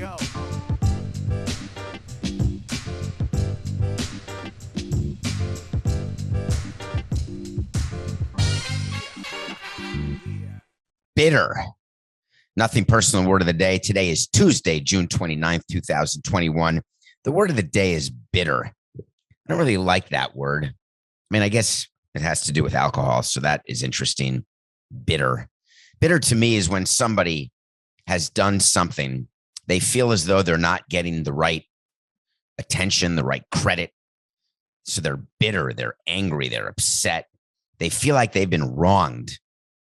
go. Bitter. Nothing personal word of the day. Today is Tuesday, June 29th, 2021. The word of the day is bitter. I don't really like that word. I mean, I guess it has to do with alcohol, so that is interesting. Bitter. Bitter to me is when somebody has done something, they feel as though they're not getting the right attention, the right credit. So they're bitter, they're angry, they're upset. They feel like they've been wronged.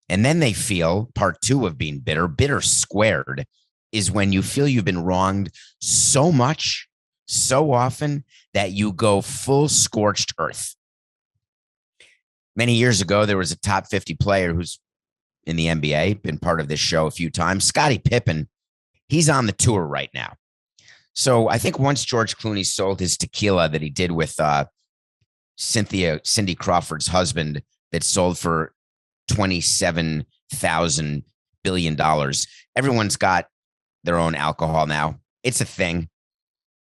And then they feel part two of being bitter. Bitter squared is when you feel you've been wronged so much, so often that you go full scorched earth. Many years ago, there was a top 50 player who's in the NBA, been part of this show a few times. Scottie Pippen, he's on the tour right now. So I think once George Clooney sold his tequila that he did with Cindy Crawford's husband that sold for $27,000 billion. Everyone's got their own alcohol now. It's a thing.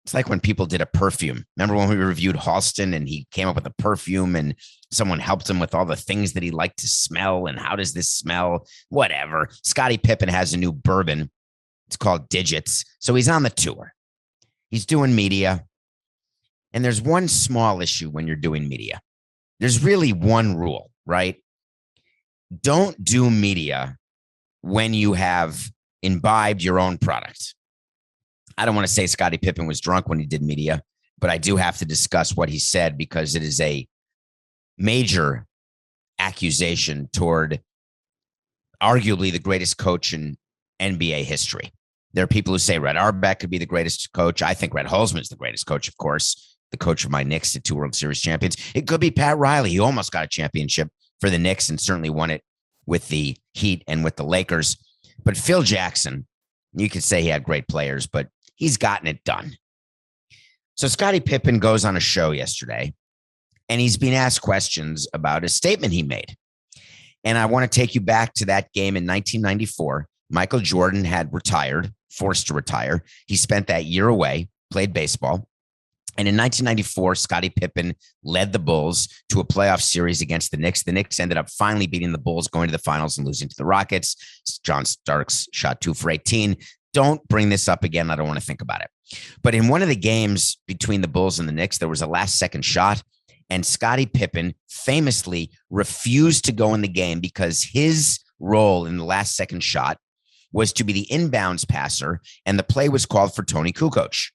It's like when people did a perfume. Remember when we reviewed Halston and he came up with a perfume and someone helped him with all the things that he liked to smell and how does this smell? Whatever. Scottie Pippen has a new bourbon. It's called Digits. So he's on the tour. He's doing media. And there's one small issue when you're doing media. There's really one rule, right? Don't do media when you have imbibed your own product. I don't want to say Scottie Pippen was drunk when he did media, but I do have to discuss what he said because it is a major accusation toward arguably the greatest coach in NBA history. There are people who say Red Auerbach could be the greatest coach. I think Red Holzman is the greatest coach, of course, the coach of my Knicks at 2 World Series champions. It could be Pat Riley. He almost got a championship for the Knicks and certainly won it with the Heat and with the Lakers. But Phil Jackson, you could say he had great players, but he's gotten it done. So Scottie Pippen goes on a show yesterday, and he's being asked questions about a statement he made. And I want to take you back to that game in 1994. Michael Jordan had retired, forced to retire. He spent that year away, played baseball. And in 1994, Scottie Pippen led the Bulls to a playoff series against the Knicks. The Knicks ended up finally beating the Bulls, going to the finals and losing to the Rockets. John Starks shot 2 for 18. Don't bring this up again. I don't want to think about it. But in one of the games between the Bulls and the Knicks, there was a last-second shot, and Scottie Pippen famously refused to go in the game because his role in the last-second shot was to be the inbounds passer, and the play was called for Tony Kukoc.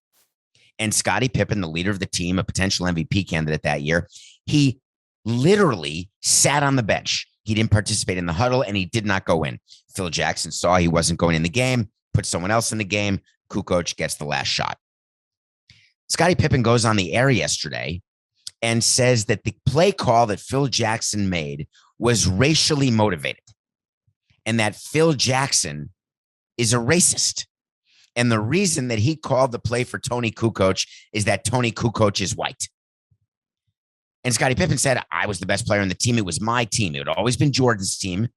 And Scottie Pippen, the leader of the team, a potential MVP candidate that year, he literally sat on the bench. He didn't participate in the huddle, and he did not go in. Phil Jackson saw he wasn't going in the game, put someone else in the game. Kukoc gets the last shot. Scottie Pippen goes on the air yesterday and says that the play call that Phil Jackson made was racially motivated and that Phil Jackson is a racist. And the reason that he called the play for Tony Kukoc is that Tony Kukoc is white. And Scottie Pippen said, I was the best player on the team. It was my team. It had always been Jordan's team.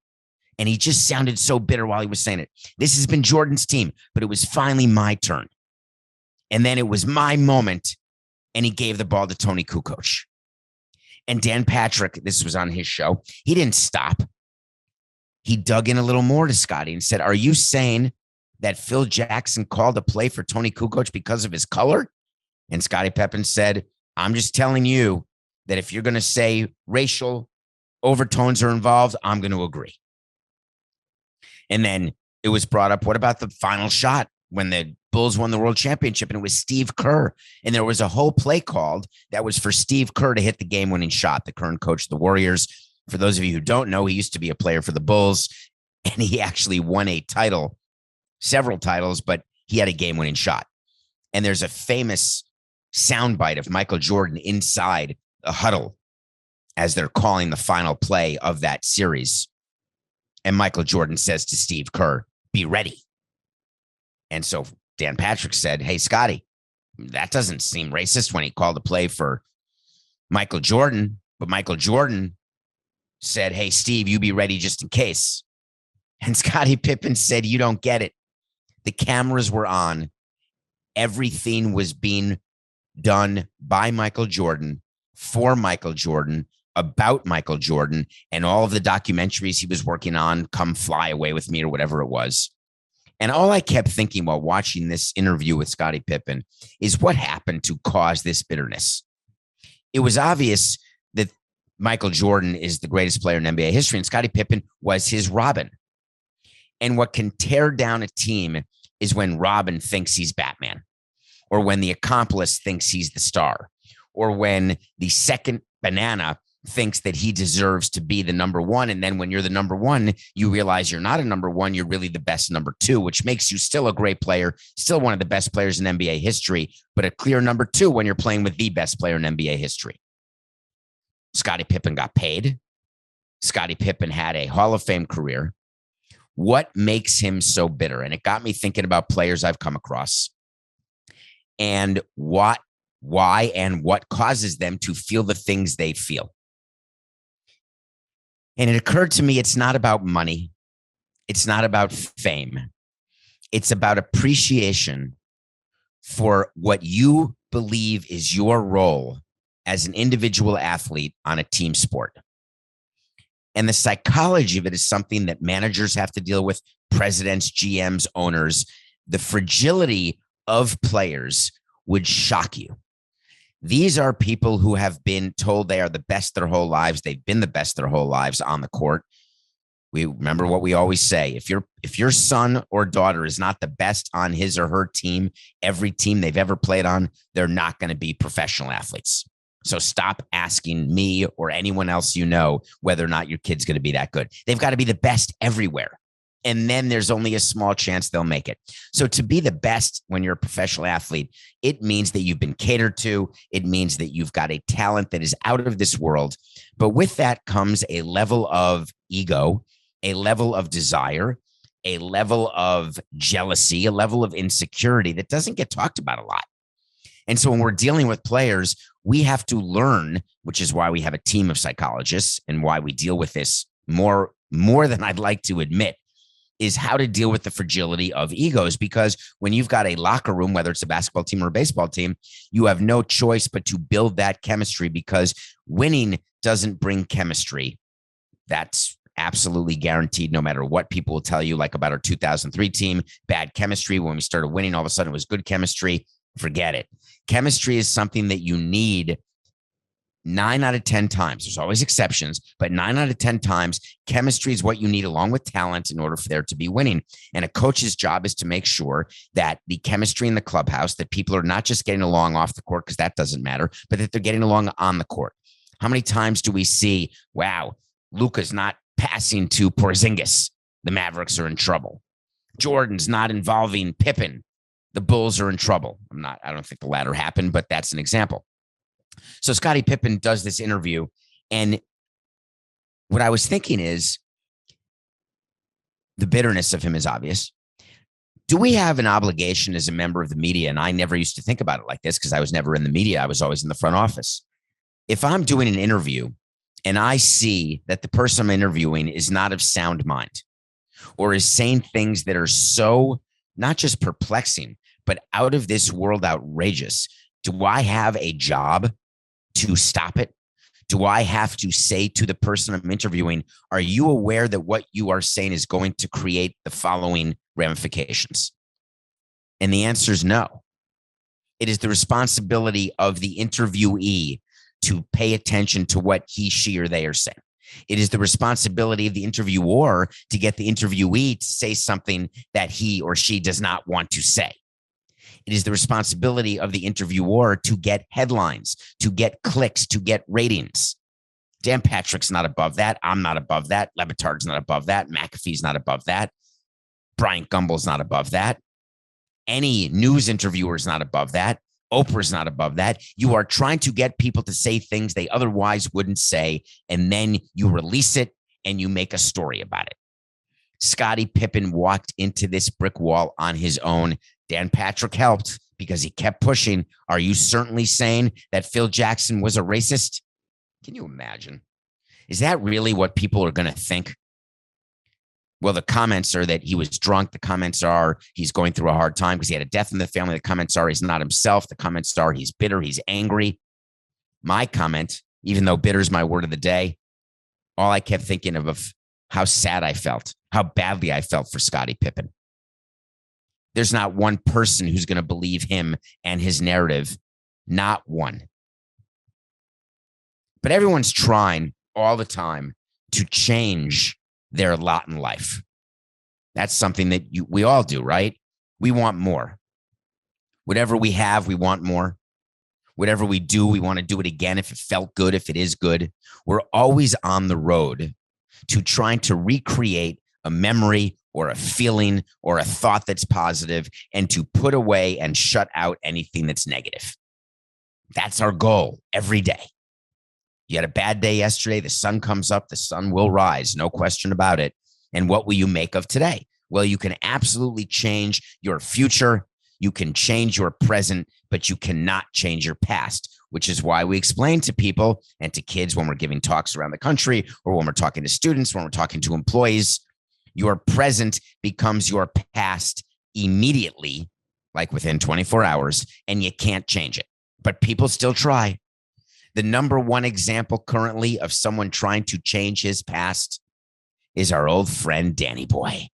And he just sounded so bitter while he was saying it. This has been Jordan's team, but it was finally my turn. And then it was my moment, and he gave the ball to Tony Kukoc. And Dan Patrick, this was on his show, he didn't stop. He dug in a little more to Scottie and said, are you saying that Phil Jackson called a play for Tony Kukoc because of his color? And Scottie Pippen said, I'm just telling you that if you're going to say racial overtones are involved, I'm going to agree. And then it was brought up, what about the final shot when the Bulls won the world championship? And it was Steve Kerr. And there was a whole play called that was for Steve Kerr to hit the game-winning shot, the current coach of the Warriors. For those of you who don't know, he used to be a player for the Bulls, and he actually won a title, several titles, but he had a game-winning shot. And there's a famous soundbite of Michael Jordan inside a huddle as they're calling the final play of that series. And Michael Jordan says to Steve Kerr, be ready. And so Dan Patrick said, hey, Scottie, that doesn't seem racist when he called a play for Michael Jordan. But Michael Jordan said, hey, Steve, you be ready just in case. And Scottie Pippen said, you don't get it. The cameras were on, everything was being done by Michael Jordan, for Michael Jordan, about Michael Jordan, and all of the documentaries he was working on, Come Fly Away with Me or whatever it was. And all I kept thinking while watching this interview with Scottie Pippen is what happened to cause this bitterness. It was obvious that Michael Jordan is the greatest player in NBA history, and Scottie Pippen was his Robin. And what can tear down a team is when Robin thinks he's Batman, or when the accomplice thinks he's the star, or when the second banana thinks that he deserves to be the number one. And then when you're the number one, you realize you're not a number one. You're really the best number two, which makes you still a great player, still one of the best players in NBA history, but a clear number two when you're playing with the best player in NBA history. Scottie Pippen got paid. Scottie Pippen had a Hall of Fame career. What makes him so bitter? And it got me thinking about players I've come across and why and what causes them to feel the things they feel. And it occurred to me, it's not about money. It's not about fame. It's about appreciation for what you believe is your role as an individual athlete on a team sport. And the psychology of it is something that managers have to deal with, presidents, GMs, owners. The fragility of players would shock you. These are people who have been told they are the best their whole lives. They've been the best their whole lives on the court. We remember what we always say. If your son or daughter is not the best on his or her team, every team they've ever played on, they're not going to be professional athletes. So stop asking me or anyone else you know whether or not your kid's going to be that good. They've got to be the best everywhere. And then there's only a small chance they'll make it. So to be the best when you're a professional athlete, it means that you've been catered to. It means that you've got a talent that is out of this world. But with that comes a level of ego, a level of desire, a level of jealousy, a level of insecurity that doesn't get talked about a lot. And so when we're dealing with players, we have to learn, which is why we have a team of psychologists and why we deal with this more than I'd like to admit, is how to deal with the fragility of egos. Because when you've got a locker room, whether it's a basketball team or a baseball team, you have no choice but to build that chemistry, because winning doesn't bring chemistry. That's absolutely guaranteed, no matter what people will tell you, like about our 2003 team, bad chemistry. When we started winning, all of a sudden it was good chemistry. Forget it. Chemistry is something that you need 9 out of 10 times. There's always exceptions, but 9 out of 10 times, chemistry is what you need along with talent in order for there to be winning. And a coach's job is to make sure that the chemistry in the clubhouse, that people are not just getting along off the court, because that doesn't matter, but that they're getting along on the court. How many times do we see, wow, Luka's not passing to Porzingis, the Mavericks are in trouble. Jordan's not involving Pippen, the Bulls are in trouble. I don't think the latter happened, but that's an example. So Scottie Pippen does this interview, and what I was thinking is the bitterness of him is obvious. Do we have an obligation as a member of the media? And I never used to think about it like this because I was never in the media. I was always in the front office. If I'm doing an interview and I see that the person I'm interviewing is not of sound mind or is saying things that are so not just perplexing, but out of this world outrageous, do I have a job to stop it? Do I have to say to the person I'm interviewing, are you aware that what you are saying is going to create the following ramifications? And the answer is no. It is the responsibility of the interviewee to pay attention to what he, she, or they are saying. It is the responsibility of the interviewer to get the interviewee to say something that he or she does not want to say. It is the responsibility of the interviewer to get headlines, to get clicks, to get ratings. Dan Patrick's not above that. I'm not above that. Levitard's not above that. McAfee's not above that. Bryant Gumbel's not above that. Any news interviewer is not above that. Oprah's not above that. You are trying to get people to say things they otherwise wouldn't say, and then you release it and you make a story about it. Scottie Pippen walked into this brick wall on his own. Dan Patrick helped because he kept pushing. Are you certainly saying that Phil Jackson was a racist? Can you imagine? Is that really what people are going to think? Well, the comments are that he was drunk. The comments are he's going through a hard time because he had a death in the family. The comments are he's not himself. The comments are he's bitter. He's angry. My comment, even though bitter is my word of the day, all I kept thinking of how sad I felt, how badly I felt for Scottie Pippen. There's not one person who's going to believe him and his narrative. Not one. But everyone's trying all the time to change their lot in life. That's something that we all do, right? We want more. Whatever we have, we want more. Whatever we do, we want to do it again if it felt good, if it is good. We're always on the road to trying to recreate a memory or a feeling or a thought that's positive and to put away and shut out anything that's negative. That's our goal every day. You had a bad day yesterday. The sun comes up. The sun will rise. No question about it. And what will you make of today? Well, you can absolutely change your future. You can change your present, but you cannot change your past, which is why we explain to people and to kids when we're giving talks around the country or when we're talking to students, when we're talking to employees, your present becomes your past immediately, like within 24 hours, and you can't change it. But people still try. The number one example currently of someone trying to change his past is our old friend, Danny Boy.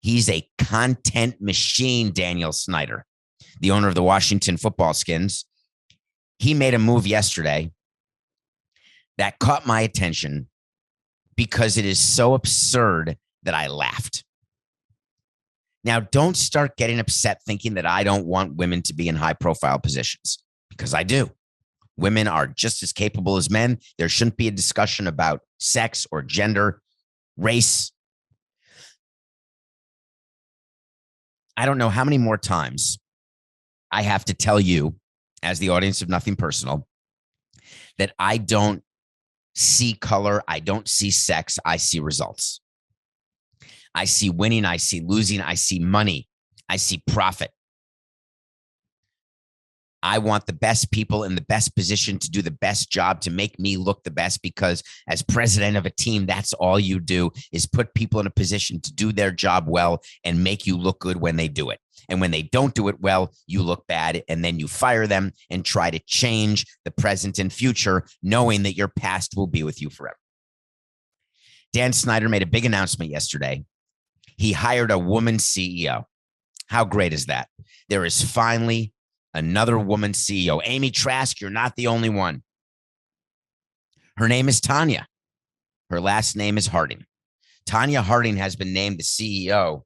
He's a content machine, Daniel Snyder, the owner of the Washington Football Skins. He made a move yesterday that caught my attention because it is so absurd that I laughed. Now, don't start getting upset thinking that I don't want women to be in high-profile positions, because I do. Women are just as capable as men. There shouldn't be a discussion about sex or gender, race. I don't know how many more times I have to tell you, as the audience of Nothing Personal, that I don't see color. I don't see sex. I see results. I see winning. I see losing. I see money. I see profit. I want the best people in the best position to do the best job, to make me look the best, because as president of a team, that's all you do is put people in a position to do their job well and make you look good when they do it. And when they don't do it well, you look bad, and then you fire them and try to change the present and future, knowing that your past will be with you forever. Dan Snyder made a big announcement yesterday. He hired a woman CEO. How great is that? There is finally another woman CEO. Amy Trask, you're not the only one. Her name is Tanya. Her last name is Harding. Tanya Harding has been named the CEO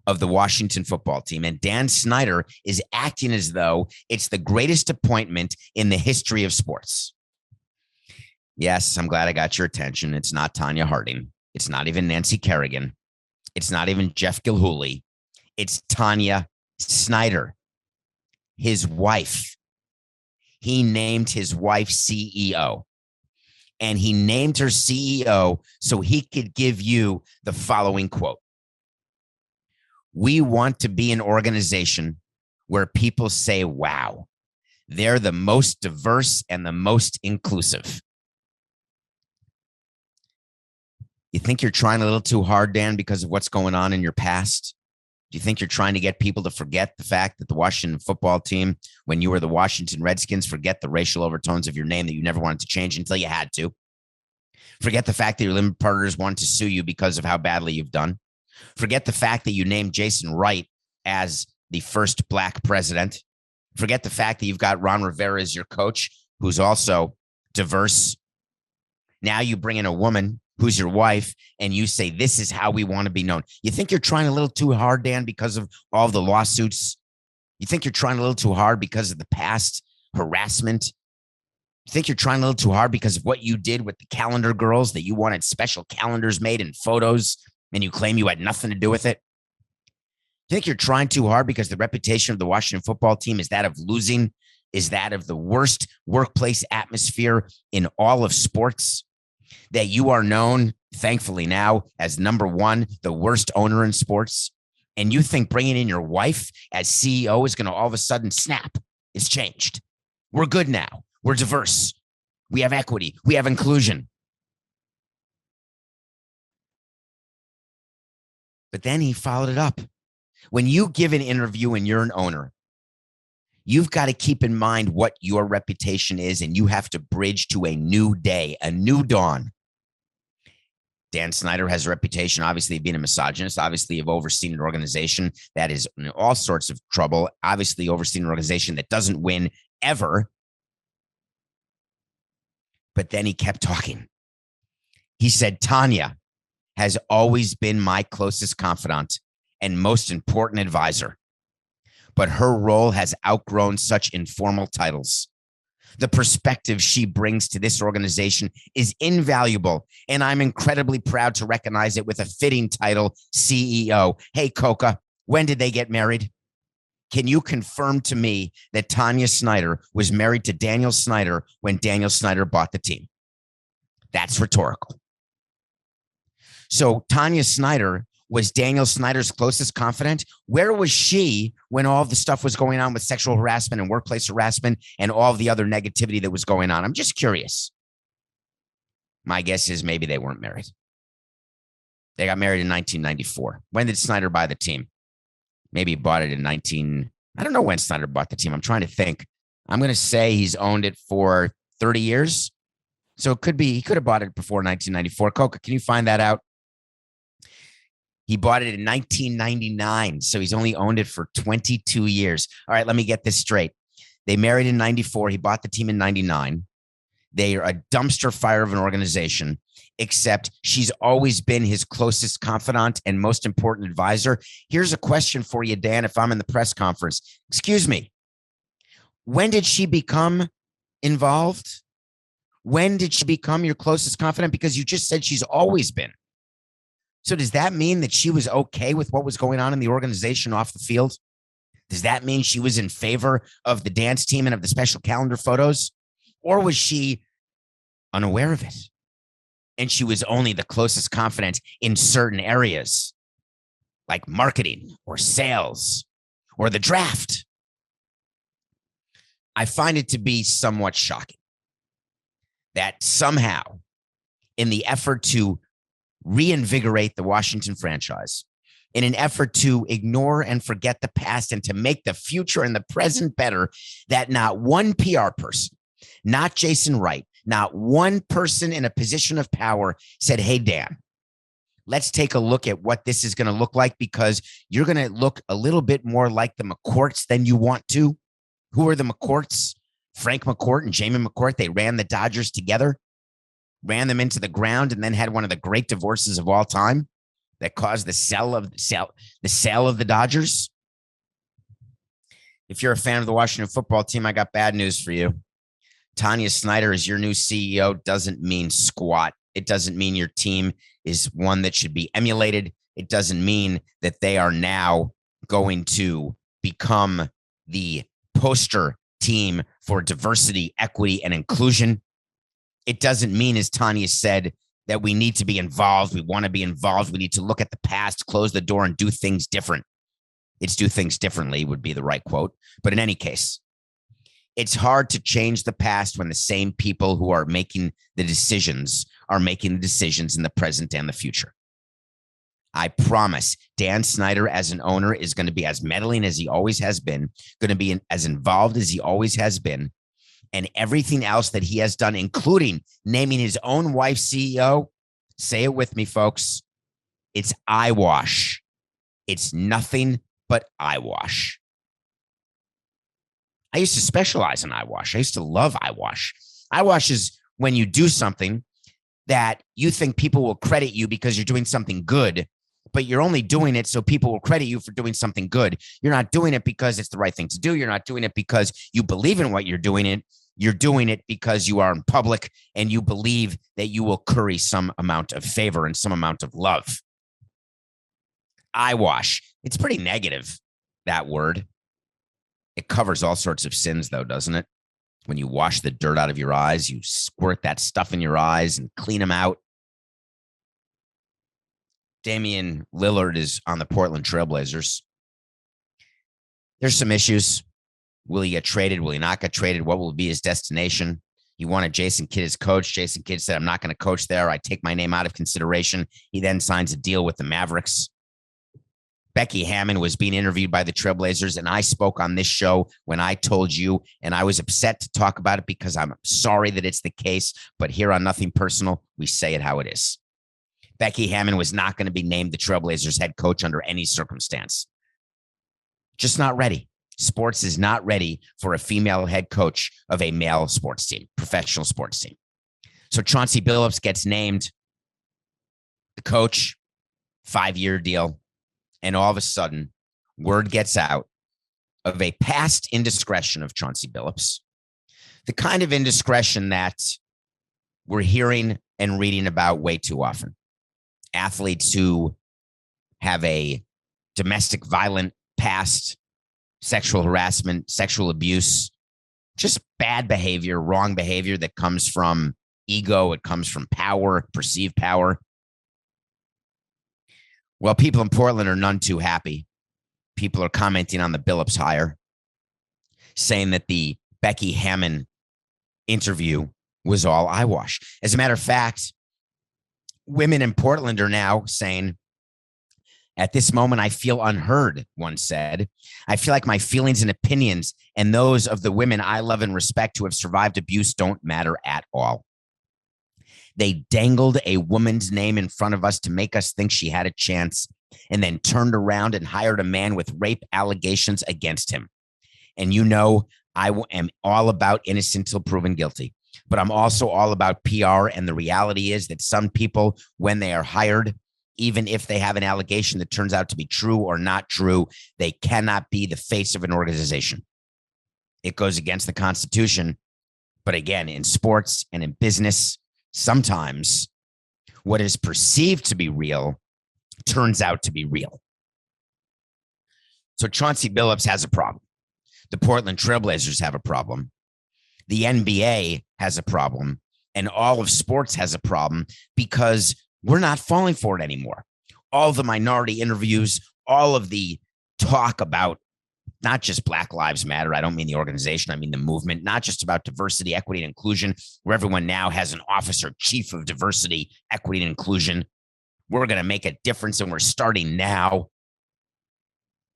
of the Washington football team, and Dan Snyder is acting as though it's the greatest appointment in the history of sports. Yes, I'm glad I got your attention. It's not Tanya Harding. It's not even Nancy Kerrigan. It's not even Jeff Gilhooly. It's Tanya Snyder, his wife. He named his wife CEO, and he named her CEO so he could give you the following quote. We want to be an organization where people say, wow, they're the most diverse and the most inclusive. You think you're trying a little too hard, Dan, because of what's going on in your past? Do you think you're trying to get people to forget the fact that the Washington football team, when you were the Washington Redskins, forget the racial overtones of your name that you never wanted to change until you had to? Forget the fact that your limited partners wanted to sue you because of how badly you've done? Forget the fact that you named Jason Wright as the first black president? Forget the fact that you've got Ron Rivera as your coach, who's also diverse? Now you bring in a woman who's your wife, and you say, this is how we want to be known. You think you're trying a little too hard, Dan, because of all the lawsuits? You think you're trying a little too hard because of the past harassment? You think you're trying a little too hard because of what you did with the calendar girls, that you wanted special calendars made and photos, and you claim you had nothing to do with it? You think you're trying too hard because the reputation of the Washington football team is that of losing, is that of the worst workplace atmosphere in all of sports? That you are known, thankfully now, as number one, the worst owner in sports? And you think bringing in your wife as CEO is going to all of a sudden snap? It's changed. We're good now. We're diverse. We have equity. We have inclusion. But then he followed it up. When you give an interview and you're an owner, you've got to keep in mind what your reputation is, and you have to bridge to a new day, a new dawn. Dan Snyder has a reputation, obviously, of being a misogynist, obviously, of overseeing an organization that is in all sorts of trouble, obviously, overseeing an organization that doesn't win ever. But then he kept talking. He said, Tanya has always been my closest confidant and most important advisor, but her role has outgrown such informal titles. The perspective she brings to this organization is invaluable, and I'm incredibly proud to recognize it with a fitting title, CEO. Hey, Coca, when did they get married? Can you confirm to me that Tanya Snyder was married to Daniel Snyder when Daniel Snyder bought the team? That's rhetorical. So Tanya Snyder was Daniel Snyder's closest confidant. Where was she when all of the stuff was going on with sexual harassment and workplace harassment and all of the other negativity that was going on? I'm just curious. My guess is maybe they weren't married. They got married in 1994. When did Snyder buy the team? Maybe he bought it in I don't know when Snyder bought the team. I'm trying to think. I'm going to say he's owned it for 30 years. So it could be, he could have bought it before 1994. Coca, can you find that out? He bought it in 1999. So he's only owned it for 22 years. All right, let me get this straight. They married in 94. He bought the team in 99. They are a dumpster fire of an organization, except she's always been his closest confidant and most important advisor. Here's a question for you, Dan, if I'm in the press conference. Excuse me. When did she become involved? When did she become your closest confidant? Because you just said she's always been. So does that mean that she was okay with what was going on in the organization off the field? Does that mean she was in favor of the dance team and of the special calendar photos? Or was she unaware of it? And she was only the closest confidant in certain areas, like marketing or sales or the draft. I find it to be somewhat shocking that somehow, in the effort to reinvigorate the Washington franchise, in an effort to ignore and forget the past and to make the future and the present better, that not one PR person, not Jason Wright, not one person in a position of power said, hey, Dan, let's take a look at what this is going to look like, because you're going to look a little bit more like the McCourts than you want to. Who are the McCourts? Frank McCourt and Jamie McCourt. They ran the Dodgers together, ran them into the ground, and then had one of the great divorces of all time that caused the sale of the Dodgers. If you're a fan of the Washington football team, I got bad news for you. Tanya Snyder is your new CEO doesn't mean squat. It doesn't mean your team is one that should be emulated. It doesn't mean that they are now going to become the poster team for diversity, equity, and inclusion. It doesn't mean, as Tanya said, that we need to be involved. We want to be involved. We need to look at the past, close the door, and do things different. It's do things differently would be the right quote. But in any case, it's hard to change the past when the same people who are making the decisions in the present and the future. I promise Dan Snyder as an owner is going to be as meddling as he always has been, going to be as involved as he always has been. And everything else that he has done, including naming his own wife CEO, say it with me, folks, it's eyewash. It's nothing but eyewash. I used to specialize in eyewash. I used to love eyewash. Eyewash is when you do something that you think people will credit you because you're doing something good, but you're only doing it so people will credit you for doing something good. You're not doing it because it's the right thing to do. You're not doing it because you believe in what you're doing. You're doing it because you are in public and you believe that you will curry some amount of favor and some amount of love. Eyewash. It's pretty negative, that word. It covers all sorts of sins, though, doesn't it? When you wash the dirt out of your eyes, you squirt that stuff in your eyes and clean them out. Damian Lillard is on the Portland Trailblazers. There's some issues. Will he get traded? Will he not get traded? What will be his destination? He wanted Jason Kidd as coach. Jason Kidd said, I'm not going to coach there. I take my name out of consideration. He then signs a deal with the Mavericks. Becky Hammon was being interviewed by the Trailblazers, and I spoke on this show when I told you, and I was upset to talk about it because I'm sorry that it's the case, but here on Nothing Personal, we say it how it is. Becky Hammon was not going to be named the Trailblazers head coach under any circumstance. Just not ready. Sports is not ready for a female head coach of a male sports team, professional sports team. So Chauncey Billups gets named the coach, 5-year deal. And all of a sudden, word gets out of a past indiscretion of Chauncey Billups, the kind of indiscretion that we're hearing and reading about way too often. Athletes who have a domestic violent past, sexual harassment, sexual abuse, just bad behavior, wrong behavior that comes from ego. It comes from power, perceived power. Well, people in Portland are none too happy. People are commenting on the Billups hire, saying that the Becky Hammon interview was all eyewash. As a matter of fact, women in Portland are now saying, at this moment, I feel unheard, one said. I feel like my feelings and opinions and those of the women I love and respect who have survived abuse don't matter at all. They dangled a woman's name in front of us to make us think she had a chance, and then turned around and hired a man with rape allegations against him. And you know, I am all about innocent till proven guilty, but I'm also all about PR. And the reality is that some people, when they are hired, even if they have an allegation that turns out to be true or not true, they cannot be the face of an organization. It goes against the Constitution. But again, in sports and in business, sometimes what is perceived to be real turns out to be real. So Chauncey Billups has a problem. The Portland Trailblazers have a problem. The NBA has a problem. And all of sports has a problem because we're not falling for it anymore. All the minority interviews, all of the talk about not just Black Lives Matter. I don't mean the organization. I mean the movement, not just about diversity, equity, and inclusion, where everyone now has an officer chief of diversity, equity, and inclusion. We're going to make a difference, and we're starting now.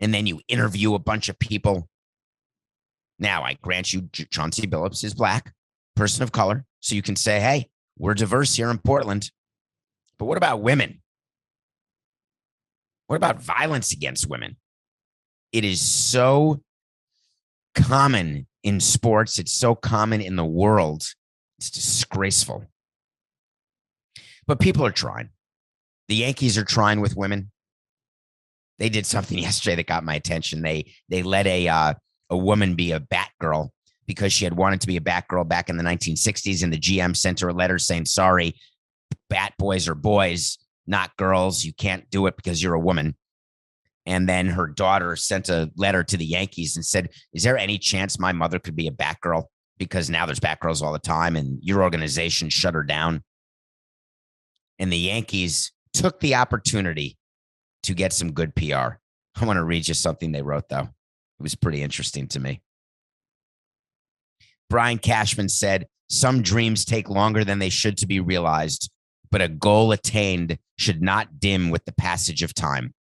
And then you interview a bunch of people. Now, I grant you, Chauncey Billups is Black, person of color. So you can say, hey, we're diverse here in Portland. But what about women? What about violence against women? It is so common in sports. It's so common in the world. It's disgraceful. But people are trying. The Yankees are trying with women. They did something yesterday that got my attention. They let a woman be a Batgirl because she had wanted to be a Batgirl back in the 1960s, and the GM sent her a letter saying, sorry, Bat boys are boys, not girls. You can't do it because you're a woman. And then her daughter sent a letter to the Yankees and said, is there any chance my mother could be a Batgirl? Because now there's Batgirls all the time, and your organization shut her down. And the Yankees took the opportunity to get some good PR. I want to read you something they wrote, though. It was pretty interesting to me. Brian Cashman said, some dreams take longer than they should to be realized, but a goal attained should not dim with the passage of time.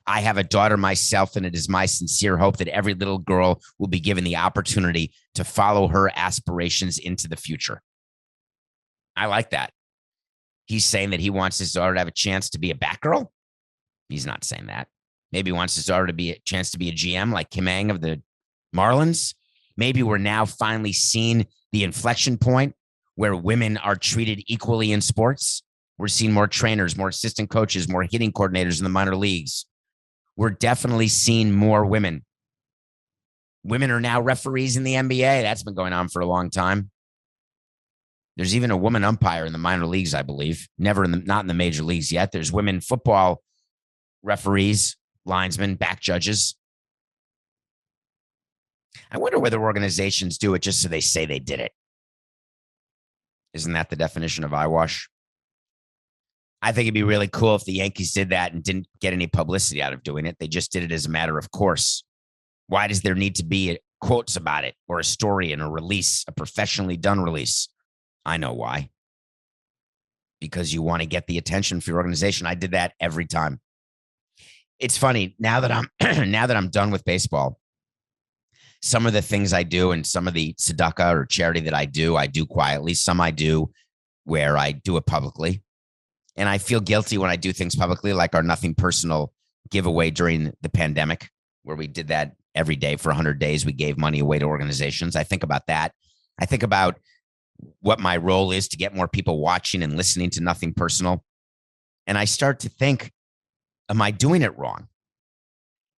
I have a daughter myself, and it is my sincere hope that every little girl will be given the opportunity to follow her aspirations into the future. I like that. He's saying that he wants his daughter to have a chance to be a Batgirl. He's not saying that. Maybe he wants his daughter to be a chance to be a GM like Kim Ang of the Marlins. Maybe we're now finally seeing the inflection point where women are treated equally in sports. We're seeing more trainers, more assistant coaches, more hitting coordinators in the minor leagues. We're definitely seeing more women. Women are now referees in the NBA. That's been going on for a long time. There's even a woman umpire in the minor leagues, I believe. Not in the major leagues yet. There's women football referees, linesmen, back judges. I wonder whether organizations do it just so they say they did it. Isn't that the definition of eyewash? I think it'd be really cool if the Yankees did that and didn't get any publicity out of doing it. They just did it as a matter of course. Why does there need to be quotes about it or a story and a release, a professionally done release? I know why. Because you want to get the attention for your organization. I did that every time. It's funny now that I'm now that I'm done with baseball. Some of the things I do and some of the tzedakah or charity that I do quietly. Some I do where I do it publicly. And I feel guilty when I do things publicly, like our Nothing Personal giveaway during the pandemic, where we did that every day for 100 days. We gave money away to organizations. I think about that. I think about what my role is to get more people watching and listening to Nothing Personal. And I start to think, am I doing it wrong?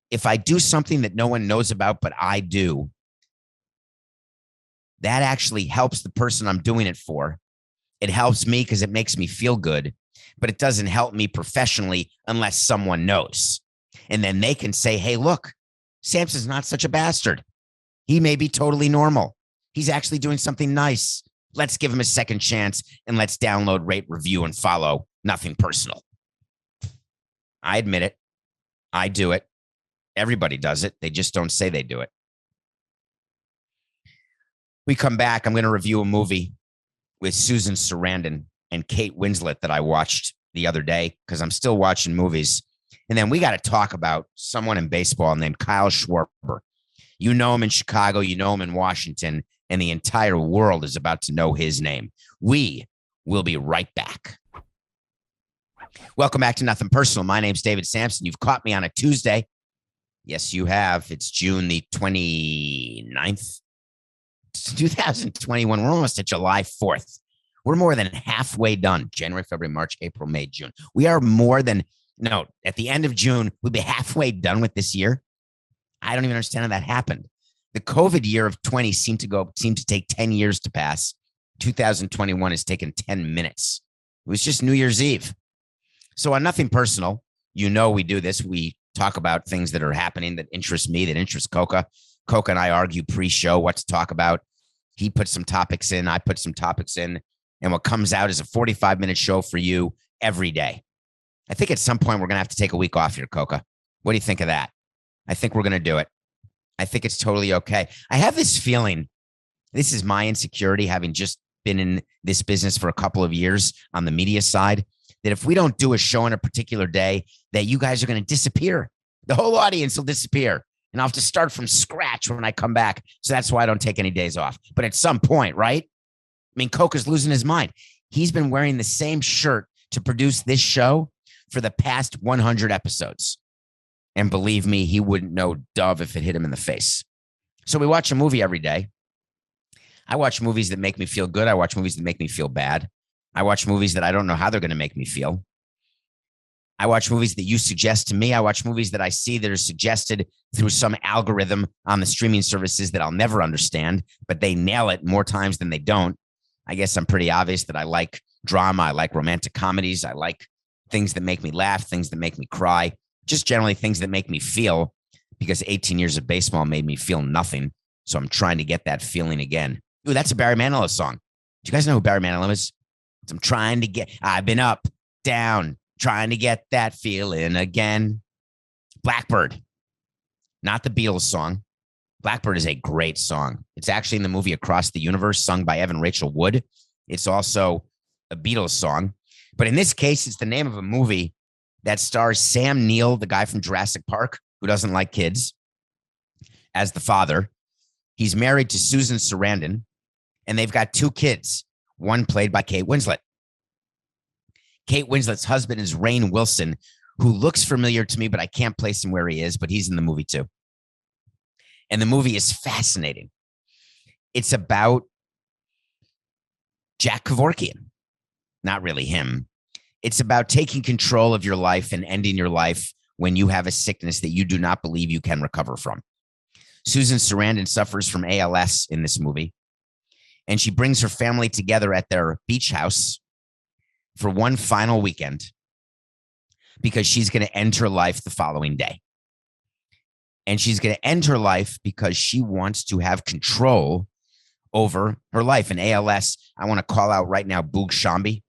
If I do something that no one knows about, but I do, that actually helps the person I'm doing it for. It helps me because it makes me feel good, but it doesn't help me professionally unless someone knows. And then they can say, hey, look, Samson's not such a bastard. He may be totally normal. He's actually doing something nice. Let's give him a second chance and let's download, rate, review, and follow Nothing Personal. I admit it. I do it. Everybody does it. They just don't say they do it. We come back. I'm going to review a movie with Susan Sarandon and Kate Winslet that I watched the other day because I'm still watching movies. And then we got to talk about someone in baseball named Kyle Schwarber. You know him in Chicago. You know him in Washington. And the entire world is about to know his name. We will be right back. Welcome back to Nothing Personal. My name's David Samson. You've caught me on a Tuesday. Yes, you have. It's June the 29th, 2021. We're almost at July 4th. We're more than halfway done. January, February, March, April, May, June. We are more than, no, at the end of June, we'll be halfway done with this year. I don't even understand how that happened. The COVID year of 20 seemed to take 10 years to pass. 2021 has taken 10 minutes. It was just New Year's Eve. So on Nothing Personal, you know we do this. We talk about things that are happening that interest me, that interest Coca. Coca and I argue pre-show what to talk about. He puts some topics in, I put some topics in, and what comes out is a 45-minute show for you every day. I think at some point we're going to have to take a week off here, Coca. What do you think of that? I think we're going to do it. I think it's totally okay. I have this feeling, this is my insecurity, having just been in this business for a couple of years on the media side, that if we don't do a show on a particular day, that you guys are going to disappear. The whole audience will disappear. And I'll have to start from scratch when I come back. So that's why I don't take any days off. But at some point, right? I mean, Coca's losing his mind. He's been wearing the same shirt to produce this show for the past 100 episodes. And believe me, he wouldn't know Dove if it hit him in the face. So we watch a movie every day. I watch movies that make me feel good. I watch movies that make me feel bad. I watch movies that I don't know how they're going to make me feel. I watch movies that you suggest to me. I watch movies that I see that are suggested through some algorithm on the streaming services that I'll never understand, but they nail it more times than they don't. I guess I'm pretty obvious that I like drama. I like romantic comedies. I like things that make me laugh, things that make me cry, just generally things that make me feel, because 18 years of baseball made me feel nothing. So I'm trying to get that feeling again. Ooh, that's a Barry Manilow song. Do you guys know who Barry Manilow is? I'm trying to get, I've been up, down, trying to get that feeling again. Blackbird, not the Beatles song. Blackbird is a great song. It's actually in the movie Across the Universe, sung by Evan Rachel Wood. It's also a Beatles song. But in this case, it's the name of a movie that stars Sam Neill, the guy from Jurassic Park, who doesn't like kids, as the father. He's married to Susan Sarandon, and they've got two kids, one played by Kate Winslet. Kate Winslet's husband is Rainn Wilson, who looks familiar to me, but I can't place him where he is, but he's in the movie too. And the movie is fascinating. It's about Jack Kevorkian. Not really him. It's about taking control of your life and ending your life when you have a sickness that you do not believe you can recover from. Susan Sarandon suffers from ALS in this movie, and she brings her family together at their beach house for one final weekend because she's going to end her life the following day. And she's going to end her life because she wants to have control over her life. And ALS, I want to call out right now Boog Shambi.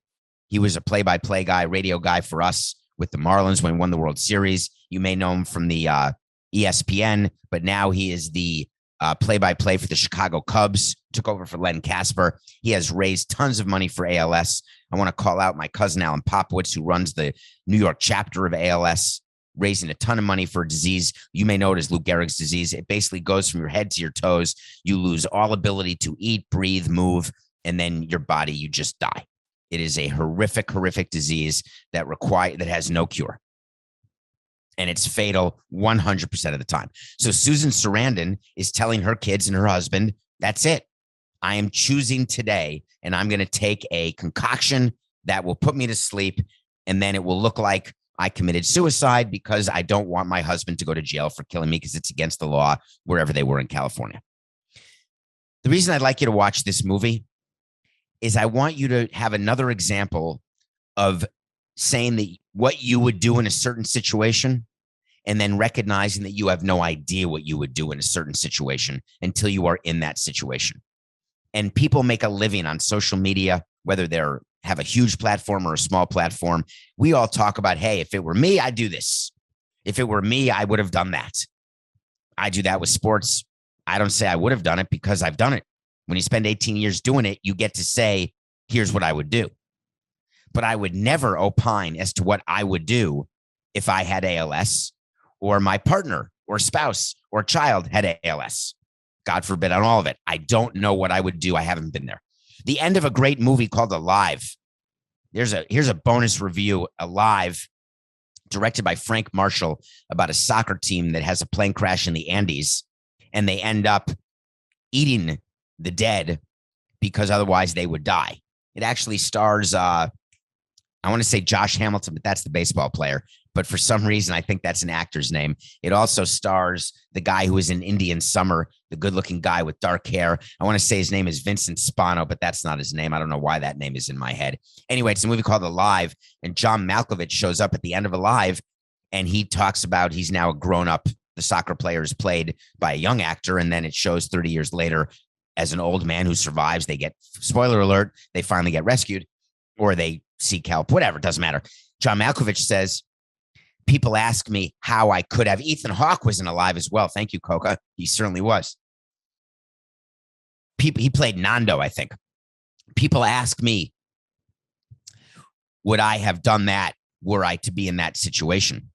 He was a play-by-play guy, radio guy for us with the Marlins when he won the World Series. You may know him from the ESPN, but now he is the play-by-play for the Chicago Cubs, took over for Len Casper. He has raised tons of money for ALS. I want to call out my cousin, Alan Popowitz, who runs the New York chapter of ALS. raising a ton of money for a disease. You may know it as Lou Gehrig's disease. It basically goes from your head to your toes. You lose all ability to eat, breathe, move, and then your body, you just die. It is a horrific, horrific disease that has no cure. And it's fatal 100% of the time. So Susan Sarandon is telling her kids and her husband, that's it. I am choosing today, and I'm going to take a concoction that will put me to sleep, and then it will look like I committed suicide because I don't want my husband to go to jail for killing me because it's against the law wherever they were in California. The reason I'd like you to watch this movie is I want you to have another example of saying that what you would do in a certain situation and then recognizing that you have no idea what you would do in a certain situation until you are in that situation. And people make a living on social media, whether they're have a huge platform or a small platform. We all talk about, hey, if it were me, I'd do this. If it were me, I would have done that. I do that with sports. I don't say I would have done it because I've done it. When you spend 18 years doing it, you get to say, here's what I would do. But I would never opine as to what I would do if I had ALS or my partner or spouse or child had ALS. God forbid on all of it. I don't know what I would do. I haven't been there. The end of a great movie called Alive. Here's a bonus review, Alive, directed by Frank Marshall, about a soccer team that has a plane crash in the Andes, and they end up eating the dead because otherwise they would die. It actually stars, I want to say Josh Hamilton, but that's the baseball player. But for some reason, I think that's an actor's name. It also stars the guy who was in Indian Summer, the good-looking guy with dark hair. I want to say his name is Vincent Spano, but that's not his name. I don't know why that name is in my head. Anyway, it's a movie called Alive, and John Malkovich shows up at the end of Alive, and he talks about he's now a grown-up. The soccer player is played by a young actor, and then it shows 30 years later as an old man who survives. They get, spoiler alert, they finally get rescued, or they seek help, whatever, doesn't matter. John Malkovich says, people ask me how I could have. Ethan Hawke was in Alive as well. Thank you, Coca. He certainly was. He played Nando, I think. People ask me, would I have done that were I to be in that situation?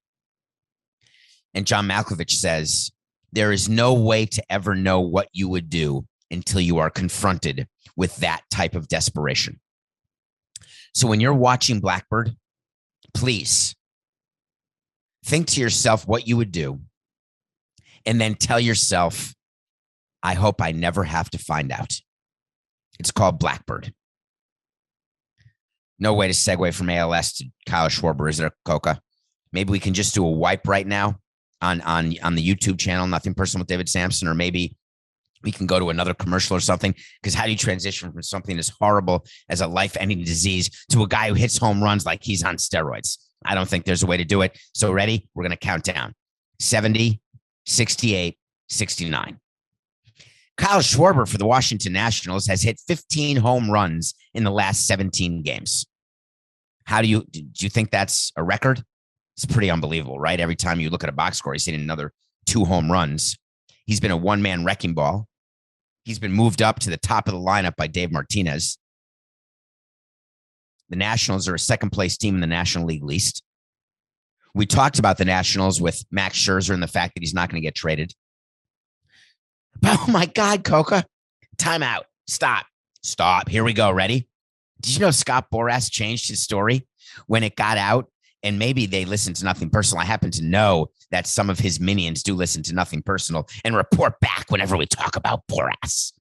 And John Malkovich says, there is no way to ever know what you would do until you are confronted with that type of desperation. So when you're watching Blackbird, please think to yourself what you would do, and then tell yourself, I hope I never have to find out. It's called Blackbird. No way to segue from ALS to Kyle Schwarber, is there, Coca? Maybe we can just do a wipe right now on the YouTube channel, Nothing Personal with David Samson, or maybe we can go to another commercial or something, because how do you transition from something as horrible as a life-ending disease to a guy who hits home runs like he's on steroids? I don't think there's a way to do it. So ready? We're going to count down. 70, 68, 69. Kyle Schwarber for the Washington Nationals has hit 15 home runs in the last 17 games. Do you think that's a record? It's pretty unbelievable, right? Every time you look at a box score, he's hitting another 2 home runs. He's been a one-man wrecking ball. He's been moved up to the top of the lineup by Dave Martinez. The Nationals are a second-place team in the National League East. We talked about the Nationals with Max Scherzer and the fact that he's not going to get traded. Oh, my God, Coca. Timeout. Stop. Here we go. Ready? Did you know Scott Boras changed his story when it got out? And maybe they listen to Nothing Personal. I happen to know that some of his minions do listen to Nothing Personal and report back whenever we talk about Boras.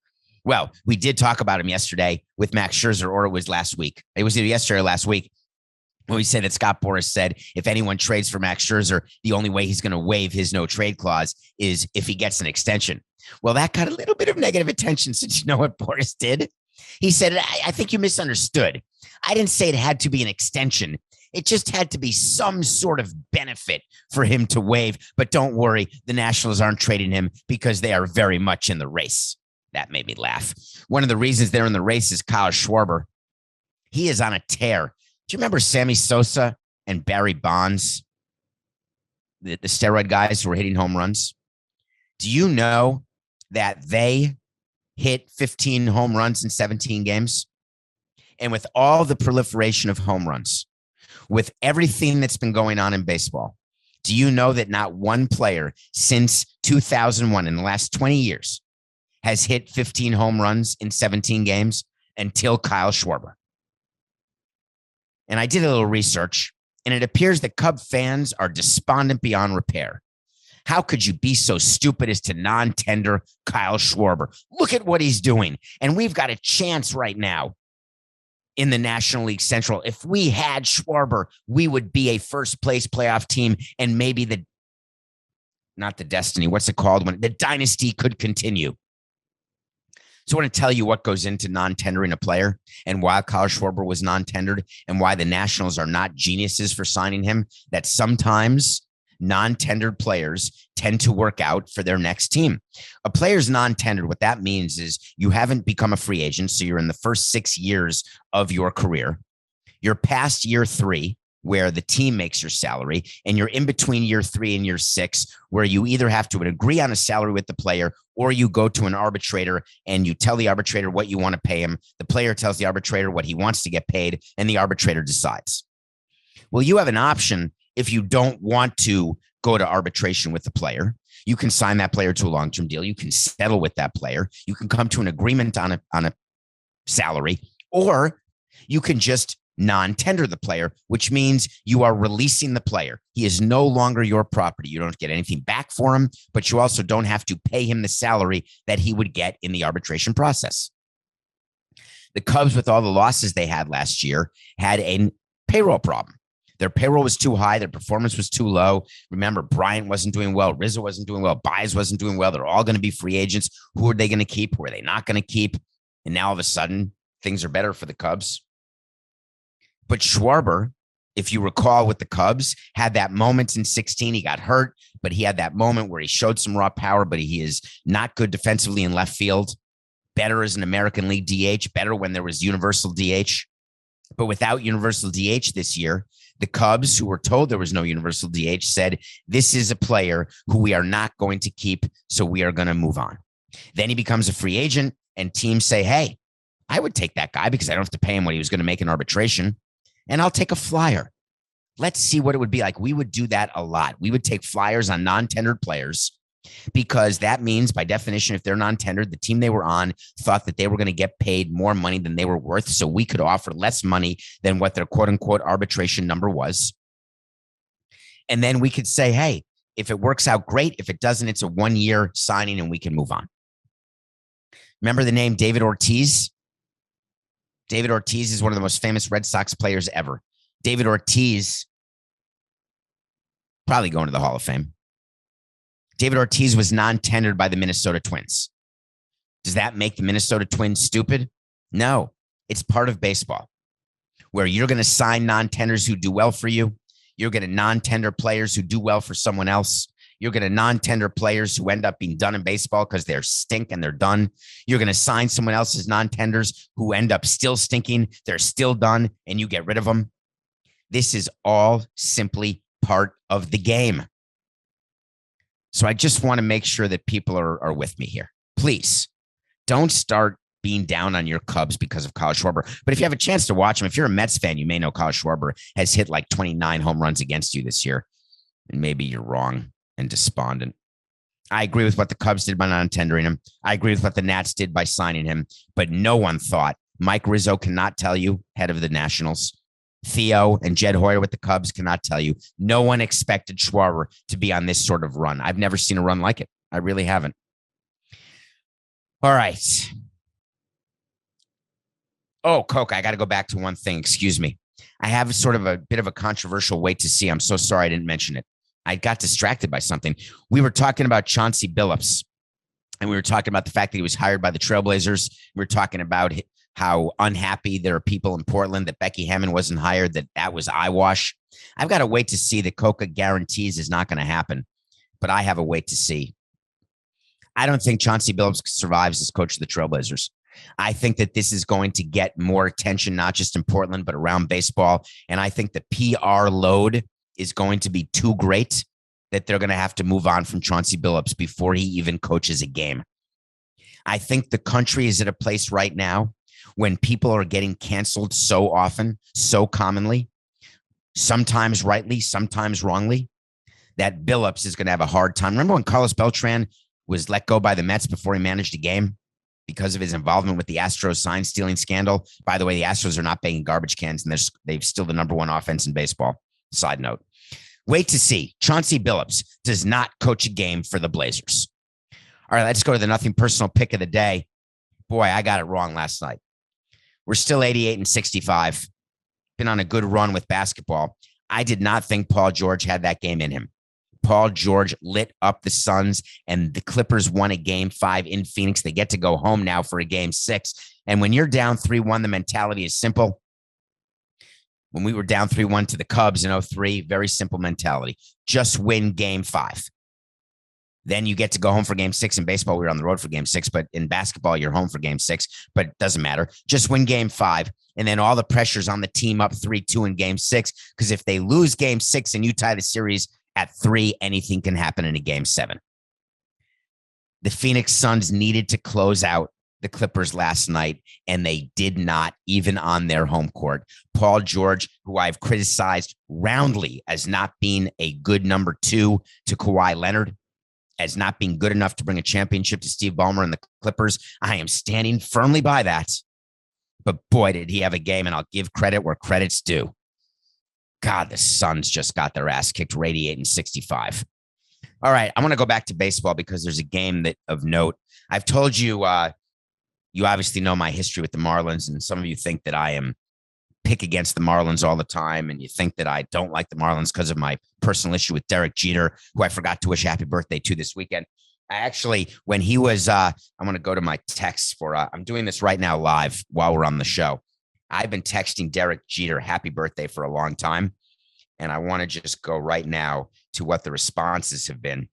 Well, we did talk about him yesterday with Max Scherzer, or it was last week. It was either yesterday or last week when we said that Scott Boras said if anyone trades for Max Scherzer, the only way he's going to waive his no trade clause is if he gets an extension. Well, that got a little bit of negative attention. So you know what Boras did? He said, I think you misunderstood. I didn't say it had to be an extension. It just had to be some sort of benefit for him to waive. But don't worry, the Nationals aren't trading him because they are very much in the race. That made me laugh. One of the reasons they're in the race is Kyle Schwarber. He is on a tear. Do you remember Sammy Sosa and Barry Bonds, the steroid guys who were hitting home runs? Do you know that they hit 15 home runs in 17 games? And with all the proliferation of home runs, with everything that's been going on in baseball, Do you know that not one player since 2001 in the last 20 years has hit 15 home runs in 17 games until Kyle Schwarber? And I did a little research, and it appears that Cub fans are despondent beyond repair. How could you be so stupid as to non-tender Kyle Schwarber? Look at what he's doing. And we've got a chance right now in the National League Central. If we had Schwarber, we would be a first place playoff team, and maybe not the destiny, what's it called? When the dynasty could continue. So I want to tell you what goes into non-tendering a player and why Kyle Schwarber was non-tendered and why the Nationals are not geniuses for signing him, that sometimes non-tendered players tend to work out for their next team. A player's non-tendered, what that means is you haven't become a free agent, so you're in the first 6 years of your career. You're past year 3, where the team makes your salary, and you're in between year 3 and year 6, where you either have to agree on a salary with the player or you go to an arbitrator and you tell the arbitrator what you want to pay him. The player tells the arbitrator what he wants to get paid, and the arbitrator decides. Well, you have an option if you don't want to go to arbitration with the player. You can sign that player to a long-term deal. You can settle with that player. You can come to an agreement on a salary, or you can just non-tender the player, which means you are releasing the player. He is no longer your property. You don't get anything back for him, but you also don't have to pay him the salary that he would get in the arbitration process. The Cubs, with all the losses they had last year, had a payroll problem. Their payroll was too high. Their performance was too low. Remember, Bryant wasn't doing well. Rizzo wasn't doing well. Baez wasn't doing well. They're all going to be free agents. Who are they going to keep? Who are they not going to keep? And now all of a sudden, things are better for the Cubs. But Schwarber, if you recall with the Cubs, had that moment in 16. He got hurt, but he had that moment where he showed some raw power, but he is not good defensively in left field. Better as an American League DH, better when there was universal DH. But without universal DH this year, the Cubs, who were told there was no universal DH, said, this is a player who we are not going to keep, so we are going to move on. Then he becomes a free agent, and teams say, hey, I would take that guy because I don't have to pay him what he was going to make in arbitration, and I'll take a flyer. Let's see what it would be like. We would do that a lot. We would take flyers on non-tendered players, because that means, by definition, if they're non-tendered, the team they were on thought that they were going to get paid more money than they were worth, so we could offer less money than what their quote-unquote arbitration number was. And then we could say, hey, if it works out, great. If it doesn't, it's a 1-year signing and we can move on. Remember the name David Ortiz? David Ortiz is one of the most famous Red Sox players ever. David Ortiz, probably going to the Hall of Fame. David Ortiz was non-tendered by the Minnesota Twins. Does that make the Minnesota Twins stupid? No, it's part of baseball, where you're going to sign non-tenders who do well for you. You're going to non-tender players who do well for someone else. You're going to non-tender players who end up being done in baseball because they're stink and they're done. You're going to sign someone else's non-tenders who end up still stinking. They're still done, and you get rid of them. This is all simply part of the game. So I just want to make sure that people are with me here. Please don't start being down on your Cubs because of Kyle Schwarber. But if you have a chance to watch him, if you're a Mets fan, you may know Kyle Schwarber has hit like 29 home runs against you this year. And maybe you're wrong and despondent. I agree with what the Cubs did by non-tendering him. I agree with what the Nats did by signing him. But no one thought, Mike Rizzo cannot tell you, head of the Nationals, Theo and Jed Hoyer with the Cubs cannot tell you. No one expected Schwarber to be on this sort of run. I've never seen a run like it. I really haven't. All right. Oh, Coke, I got to go back to one thing. Excuse me. I have sort of a bit of a controversial wait to see. I'm so sorry I didn't mention it. I got distracted by something. We were talking about Chauncey Billups, and we were talking about the fact that he was hired by the Trailblazers. We were talking about how unhappy there are people in Portland that Becky Hammond wasn't hired, that was eyewash. I've got to wait to see. The Coca guarantees is not going to happen, but I have a wait to see. I don't think Chauncey Billups survives as coach of the Trailblazers. I think that this is going to get more attention, not just in Portland, but around baseball. And I think the PR load is going to be too great that they're going to have to move on from Chauncey Billups before he even coaches a game. I think the country is at a place right now when people are getting canceled so often, so commonly, sometimes rightly, sometimes wrongly, that Billups is going to have a hard time. Remember when Carlos Beltran was let go by the Mets before he managed a game because of his involvement with the Astros sign stealing scandal? By the way, the Astros are not banging garbage cans, and they're still the number one offense in baseball. Side note. Wait to see. Chauncey Billups does not coach a game for the Blazers. All right, let's go to the nothing personal pick of the day. Boy, I got it wrong last night. We're still 88 and 65. Been on a good run with basketball. I did not think Paul George had that game in him. Paul George lit up the Suns, and the Clippers won a game 5 in Phoenix. They get to go home now for a game 6. And when you're down 3-1, the mentality is simple. When we were down 3-1 to the Cubs in 2003, very simple mentality. Just win game 5. Then you get to go home for game 6. In baseball, we were on the road for game 6, but in basketball, you're home for game 6, but it doesn't matter. Just win game 5. And then all the pressure's on the team up 3-2 in game 6, because if they lose game 6 and you tie the series at 3, anything can happen in a game 7. The Phoenix Suns needed to close out the Clippers last night, and they did not, even on their home court. Paul George, who I've criticized roundly as not being a good number 2 to Kawhi Leonard, as not being good enough to bring a championship to Steve Ballmer and the Clippers, I am standing firmly by that. But boy, did he have a game, and I'll give credit where credit's due. God, the Suns just got their ass kicked 88 and 65. All right, I'm going to go back to baseball because there's a game that of note. I've told you, you obviously know my history with the Marlins, and some of you think that I am pick against the Marlins all the time, and you think that I don't like the Marlins because of my personal issue with Derek Jeter, who I forgot to wish happy birthday to this weekend. I actually, when he was, I'm going to go to my texts for, I'm doing this right now live while we're on the show. I've been texting Derek Jeter happy birthday for a long time, and I want to just go right now to what the responses have been.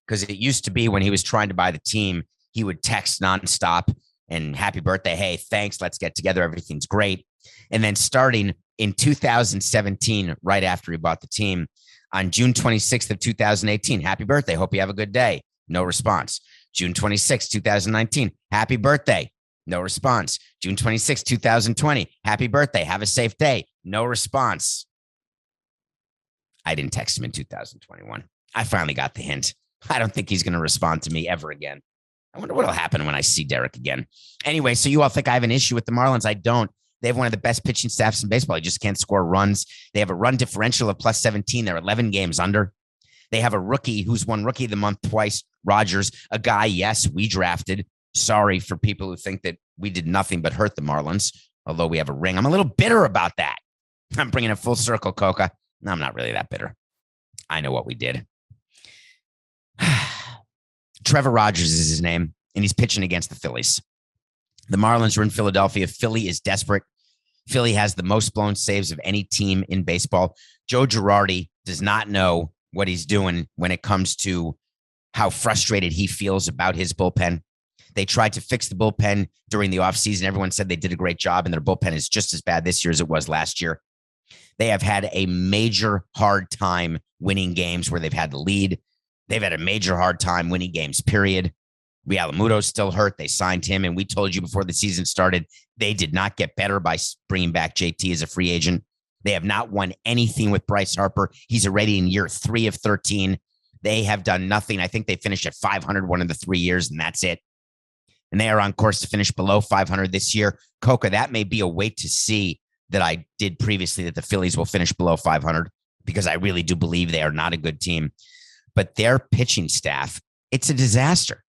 Because it used to be when he was trying to buy the team, he would text nonstop and happy birthday. Hey, thanks. Let's get together. Everything's great. And then starting in 2017, right after he bought the team, on June 26th of 2018, happy birthday. Hope you have a good day. No response. June 26th, 2019, happy birthday. No response. June 26th, 2020, happy birthday. Have a safe day. No response. I didn't text him in 2021. I finally got the hint. I don't think he's going to respond to me ever again. I wonder what'll happen when I see Derek again. Anyway, so you all think I have an issue with the Marlins. I don't. They have one of the best pitching staffs in baseball. They just can't score runs. They have a run differential of plus 17. They're 11 games under. They have a rookie who's won Rookie of the Month twice, Rogers, a guy, yes, we drafted. Sorry for people who think that we did nothing but hurt the Marlins, although we have a ring. I'm a little bitter about that. I'm bringing it full circle, Coca. No, I'm not really that bitter. I know what we did. Trevor Rogers is his name, and he's pitching against the Phillies. The Marlins are in Philadelphia. Philly is desperate. Philly has the most blown saves of any team in baseball. Joe Girardi does not know what he's doing when it comes to how frustrated he feels about his bullpen. They tried to fix the bullpen during the offseason. Everyone said they did a great job, and their bullpen is just as bad this year as it was last year. They have had a major hard time winning games where they've had the lead. They've had a major hard time winning games, period. Realmuto's still hurt. They signed him, and we told you before the season started, they did not get better by bringing back JT as a free agent. They have not won anything with Bryce Harper. He's already in year 3 of 13. They have done nothing. I think they finished at 500 one of the 3 years, and that's it. And they are on course to finish below 500 this year. Coca, that may be a wait to see that I did previously, that the Phillies will finish below 500, because I really do believe they are not a good team. But their pitching staff, it's a disaster.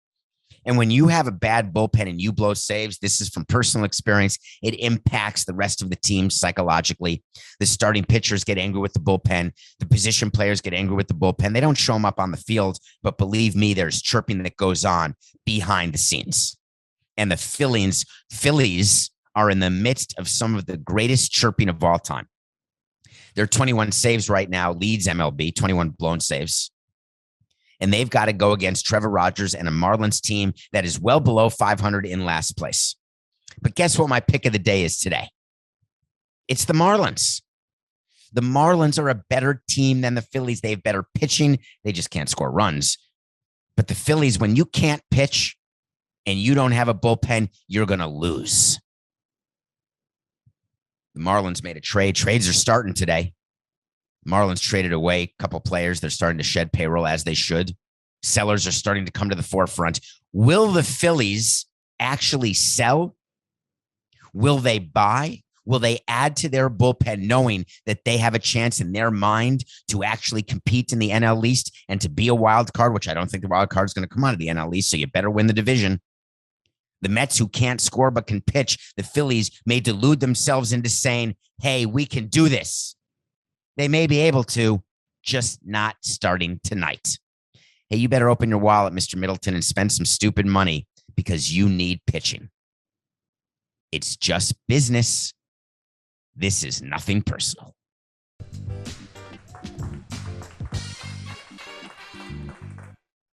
And when you have a bad bullpen and you blow saves, this is from personal experience, it impacts the rest of the team psychologically. The starting pitchers get angry with the bullpen. The position players get angry with the bullpen. They don't show them up on the field, but believe me, there's chirping that goes on behind the scenes. And the Phillies are in the midst of some of the greatest chirping of all time. Their 21 saves right now leads MLB, 21 blown saves. And they've got to go against Trevor Rogers and a Marlins team that is well below 500 in last place. But guess what my pick of the day is today? It's the Marlins. The Marlins are a better team than the Phillies. They have better pitching. They just can't score runs. But the Phillies, when you can't pitch and you don't have a bullpen, you're going to lose. The Marlins made a trade. Trades are starting today. Marlins traded away a couple players. They're starting to shed payroll as they should. Sellers are starting to come to the forefront. Will the Phillies actually sell? Will they buy? Will they add to their bullpen knowing that they have a chance in their mind to actually compete in the NL East and to be a wild card, which I don't think the wild card is going to come out of the NL East, so you better win the division. The Mets, who can't score but can pitch, the Phillies may delude themselves into saying, hey, we can do this. They may be able to, just not starting tonight. Hey, you better open your wallet, Mr. Middleton, and spend some stupid money because you need pitching. It's just business. This is nothing personal.